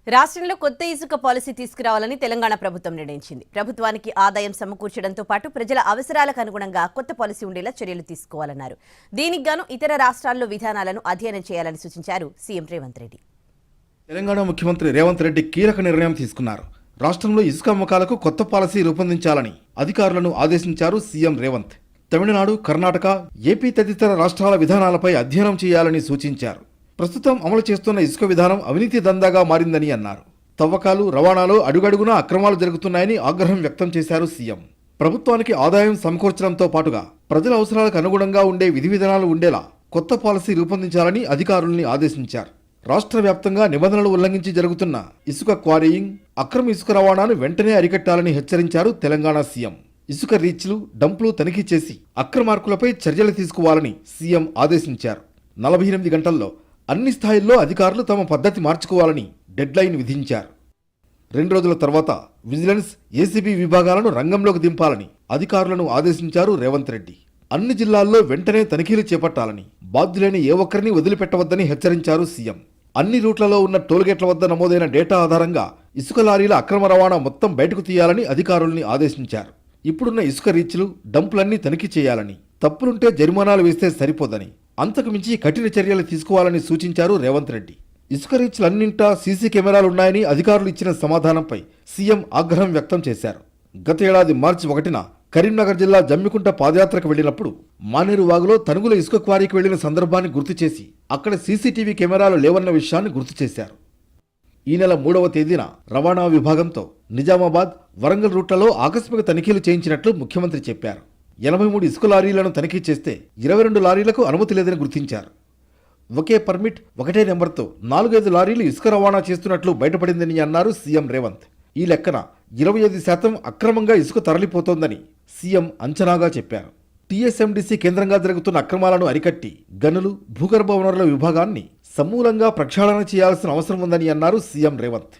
రాష్ట్రంలో కొత్త ఇసుక పాలసీ తీసుకురావాలని తెలంగాణ ప్రభుత్వం నిర్ణయించింది. ప్రభుత్వానికి ఆదాయం సమకూర్చడంతో పాటు ప్రజల అవసరాలకు అనుగుణంగా కొత్త పాలసీ ఉండేలా చర్యలు తీసుకోవాలన్నారు. దీనికి గాను ఇతర రాష్ట్రాల్లో విధానాలను అధ్యయనం చేయాలని సూచించారు సీఎం రేవంత్ రెడ్డి. తెలంగాణ ముఖ్యమంత్రి రేవంత్ రెడ్డి కీలక నిర్ణయం తీసుకున్నారు. రాష్ట్రంలో ఇసుక అమ్మకాలకు కొత్త పాలసీ రూపొందించాలని అధికారులను ఆదేశించారు సీఎం రేవంత్. తమిళనాడు, కర్ణాటక, ఏపీ తదితర రాష్ట్రాల విధానాలపై అధ్యయనం చేయాలని సూచించారు. ప్రస్తుతం అమలు చేస్తున్న ఇసుక విధానం అవినీతి దందాగా మారిందని అన్నారు. తవ్వకాలు, రవాణాలో అడుగడుగునా అక్రమాలు జరుగుతున్నాయని ఆగ్రహం వ్యక్తం చేశారు సీఎం. ప్రభుత్వానికి ఆదాయం సమకూర్చడంతో పాటుగా ప్రజల అవసరాలకు అనుగుణంగా ఉండే విధి విధానాలు ఉండేలా కొత్త పాలసీ రూపొందించాలని అధికారుల్ని ఆదేశించారు. రాష్ట్ర వ్యాప్తంగా నిబంధనలు ఉల్లంఘించి జరుగుతున్న ఇసుక క్వారీయింగ్, అక్రమ ఇసుక రవాణాను వెంటనే అరికట్టాలని హెచ్చరించారు తెలంగాణ సీఎం. ఇసుక రీచ్లు, డంపులు తనిఖీ చేసి అక్రమార్కులపై చర్యలు తీసుకోవాలని సీఎం ఆదేశించారు. 48 గంటల్లో అన్ని స్థాయిల్లో అధికారులు తమ పద్ధతి మార్చుకోవాలని డెడ్లైన్ విధించారు. 2 రోజుల తర్వాత విజిలెన్స్, ఏసీబీ విభాగాలను రంగంలోకి దింపాలని అధికారులను ఆదేశించారు రేవంత్ రెడ్డి. అన్ని జిల్లాల్లో వెంటనే తనిఖీలు చేపట్టాలని, బాధ్యులైన ఏ ఒక్కరిని వదిలిపెట్టవద్దని హెచ్చరించారు సీఎం. అన్ని రూట్లలో ఉన్న టోల్గేట్ల వద్ద నమోదైన డేటా ఆధారంగా ఇసుక లారీల అక్రమ రవాణా మొత్తం బయటకు తీయాలని అధికారుల్ని ఆదేశించారు. ఇప్పుడున్న ఇసుక రీచ్లు, డంపులన్నీ తనిఖీ చేయాలని, తప్పులుంటే జరిమానాలు వేస్తే సరిపోదని, అంతకు మించి కఠిన చర్యలు తీసుకోవాలని సూచించారు రేవంత్ రెడ్డి. ఇసుక రీచ్లన్నింటా సీసీ కెమెరాలున్నాయని అధికారులు ఇచ్చిన సమాధానంపై సీఎం ఆగ్రహం వ్యక్తం చేశారు. గత ఏడాది మార్చి 1న కరీంనగర్ జిల్లా జమ్మికుంట పాదయాత్రకు వెళ్లినప్పుడు మానేరు వాగులో తనుగుల ఇసుక క్వారీకి వెళ్లిన సందర్భాన్ని గుర్తు చేసి అక్కడ సీసీటీవీ కెమెరాలు లేవన్న విషయాన్ని గుర్తు చేశారు. ఈ నెల 3వ తేదీన రవాణా విభాగంతో నిజామాబాద్, వరంగల్ రూట్లలో ఆకస్మిక తనిఖీలు చేయించినట్లు ముఖ్యమంత్రి చెప్పారు. 83 ఇసుక లారీలను తనిఖీ చేస్తే 22 లారీలకు అనుమతి లేదని గుర్తించారు. ఒకే పర్మిట్, ఒకటే నెంబర్తో 4-5 లారీలు ఇసుక రవాణా చేస్తున్నట్లు బయటపడిందని అన్నారు సీఎం రేవంత్. ఈ లెక్కన 25% అక్రమంగా ఇసుక తరలిపోతోందని సీఎం అంచనాగా చెప్పారు. టీఎస్ఎండీసీ కేంద్రంగా జరుగుతున్న అక్రమాలను అరికట్టి గనులు, భూగర్భ వనరుల విభాగాన్ని సమూలంగా ప్రక్షాళన చేయాల్సిన అవసరం ఉందని అన్నారు సీఎం రేవంత్.